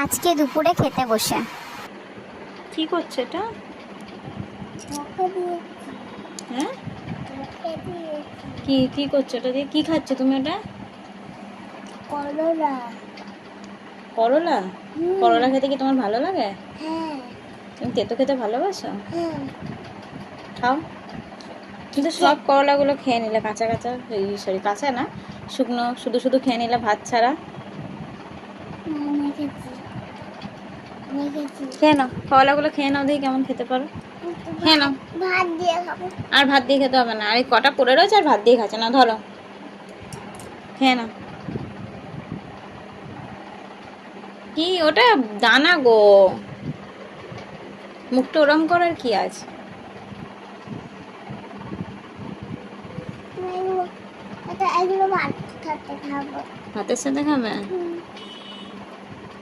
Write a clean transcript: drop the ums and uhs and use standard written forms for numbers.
আজকে দুপুরে খেতে বসে। কি করছে এটা? হ্যাঁ, কি কি করছো এটা দিয়ে? কি খাচ্ছ তুমি এটা? করলা। করলা? করলা খেতে কি তোমার ভালো লাগে? হ্যাঁ। তুমি তেতো খেতে ভালোবাসো? হ্যাঁ। খাও। কিন্তু সব করলাগুলো খেয়ে নিলে, কাঁচা কাঁচা, সরি কাঁচা না, শুকনো শুধু শুধু খেয়ে নিলে ভাত ছাড়া। খেয়ে নাও, করলাগুলো খেয়ে নাও, দেখি কেমন খেতে পারো। খেয়ে নাও। ভাত দিয়ে খাবো। আর ভাত দিয়ে খেতে হবে না, আর এই কটা পড়ে রয়েছে আর ভাত দিয়ে খাচ্ছে না, ধরো খেয়ে নাও। কি ওটা? দানা গো, মুখটা ওরম করার কি আছে? এগুলো ভাত খেতে খাবো। ভাতের সাথে খাবে?